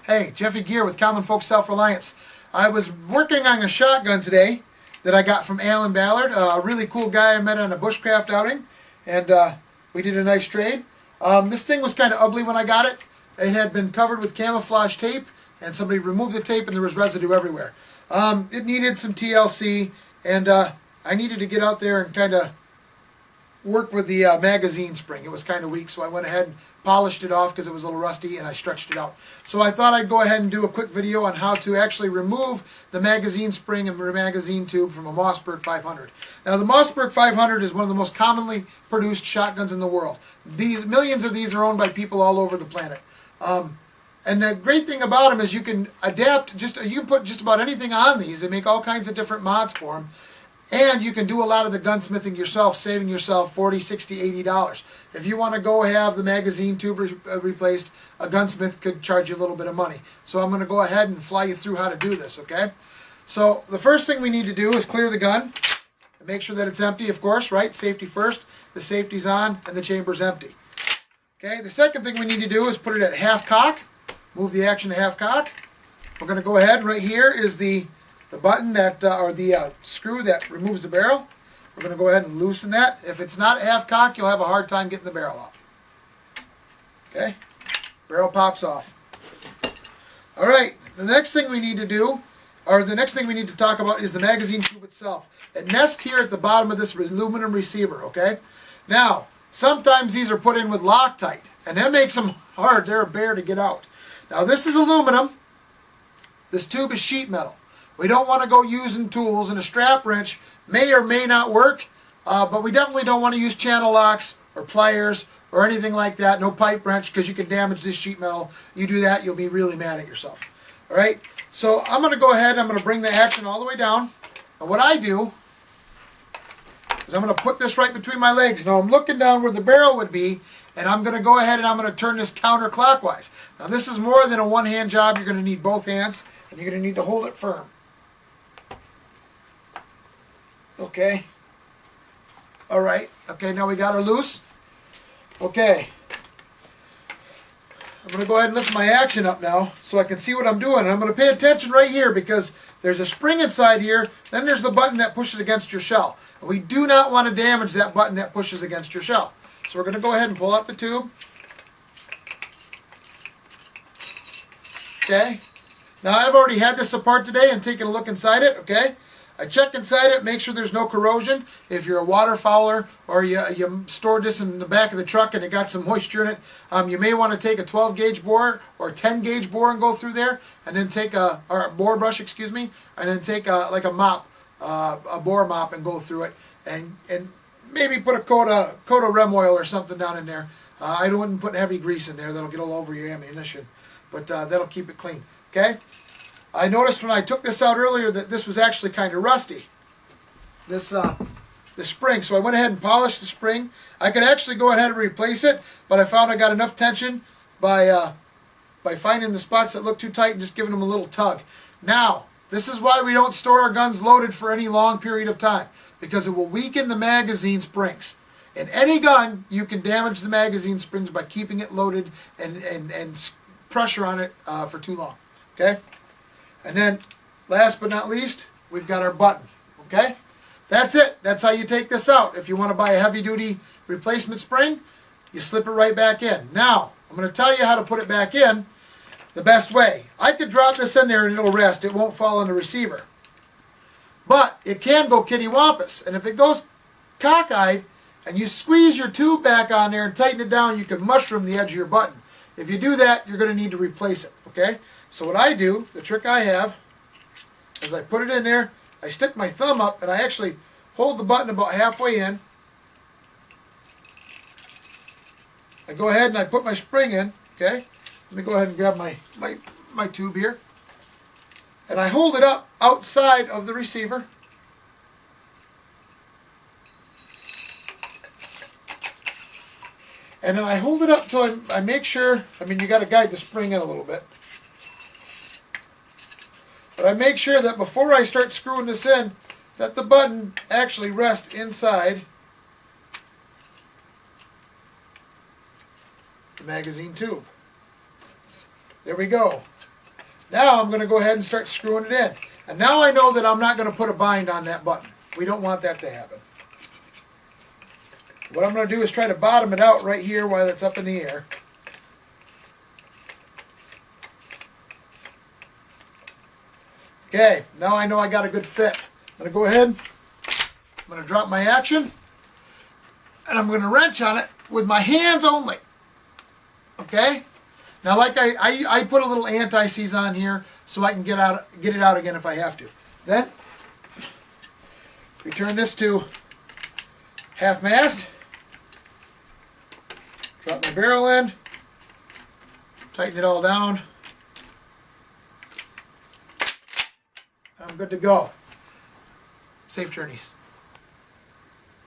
Hey, Jeffy Gear with Common Folk Self-Reliance. I was working on a shotgun today that I got from Alan Ballard, a really cool guy I met on a bushcraft outing, and we did a nice trade. This thing was kind of ugly when I got it. It had been covered with camouflage tape, and somebody removed the tape and there was residue everywhere. It needed some TLC, and I needed to get out there and kind of work with the magazine spring. It was kind of weak, so I went ahead and polished it off because it was a little rusty, and I stretched it out. So I thought I'd go ahead and do a quick video on how to actually remove the magazine spring and magazine tube from a Mossberg 500. Now the Mossberg 500 is one of the most commonly produced shotguns in the world. Millions of these are owned by people all over the planet. And the great thing about them is you can adapt, you can put just about anything on these. They make all kinds of different mods for them. And you can do a lot of the gunsmithing yourself, saving yourself $40, $60, $80. If you want to go have the magazine tube replaced, a gunsmith could charge you a little bit of money. So I'm going to go ahead and fly you through how to do this, okay? So the first thing we need to do is clear the gun. And make sure that it's empty, of course, right? Safety first. The safety's on and the chamber's empty. Okay, the second thing we need to do is put it at half cock. Move the action to half cock. We're going to go ahead, right here is the button that, or the screw that removes the barrel. We're going to go ahead and loosen that. If it's not half cock, you'll have a hard time getting the barrel out. Okay, barrel pops off. All right, the next thing we need to do, or the next thing we need to talk about is the magazine tube itself. It nests here at the bottom of this aluminum receiver, okay? Now, sometimes these are put in with Loctite, and that makes them hard. They're a bear to get out. Now, this is aluminum. This tube is sheet metal. We don't want to go using tools, and a strap wrench may or may not work, but we definitely don't want to use channel locks or pliers or anything like that. No pipe wrench, because you can damage this sheet metal. You do that, you'll be really mad at yourself. All right, so I'm going to go ahead and I'm going to bring the action all the way down. And what I do is I'm going to put this right between my legs. Now I'm looking down where the barrel would be, and I'm going to go ahead and I'm going to turn this counterclockwise. Now this is more than a one-hand job. You're going to need both hands, and you're going to need to hold it firm. Okay. All right. Okay, now we got her loose. Okay. I'm going to go ahead and lift my action up now so I can see what I'm doing. And I'm going to pay attention right here because there's a spring inside here. Then there's the button that pushes against your shell. And we do not want to damage that button that pushes against your shell. So we're going to go ahead and pull out the tube. Okay. Now I've already had this apart today and taken a look inside it, okay? I check inside it, make sure there's no corrosion. If you're a waterfowler or you stored this in the back of the truck and it got some moisture in it, you may want to take a 12 gauge bore or 10 gauge bore and go through there, and then take or a bore brush, excuse me, and then take like a mop, a bore mop, and go through it, and maybe put a coat of rem oil or something down in there. I wouldn't put heavy grease in there, that'll get all over your ammunition, but that'll keep it clean, okay? I noticed when I took this out earlier that this was actually kind of rusty, this spring. So I went ahead and polished the spring. I could actually go ahead and replace it, but I found I got enough tension by finding the spots that look too tight and just giving them a little tug. Now, this is why we don't store our guns loaded for any long period of time, because it will weaken the magazine springs. In any gun, you can damage the magazine springs by keeping it loaded and pressure on it for too long. Okay? And then, last but not least, we've got our button, okay? That's it. That's how you take this out. If you want to buy a heavy-duty replacement spring, you slip it right back in. Now, I'm going to tell you how to put it back in the best way. I could drop this in there and it'll rest. It won't fall on the receiver. But it can go kittywampus. And if it goes cockeyed and you squeeze your tube back on there and tighten it down, you can mushroom the edge of your button. If you do that, you're going to need to replace it, okay? So what I do, the trick I have, is I put it in there, I stick my thumb up, and I actually hold the button about halfway in. I go ahead and I put my spring in, okay? Let me go ahead and grab my tube here. And I hold it up outside of the receiver. And then I hold it up till I make sure, I mean, you got to guide the spring in a little bit. But I make sure that before I start screwing this in, that the button actually rests inside the magazine tube. There we go. Now I'm going to go ahead and start screwing it in. And now I know that I'm not going to put a bind on that button. We don't want that to happen. What I'm going to do is try to bottom it out right here while it's up in the air. Okay, now I know I got a good fit. I'm going to go ahead, I'm going to drop my action, and I'm going to wrench on it with my hands only. Okay? Now, like I put a little anti-seize on here so I can get it out again if I have to. Then, return this to half mast. Drop my barrel in. Tighten it all down. I'm good to go. Safe journeys.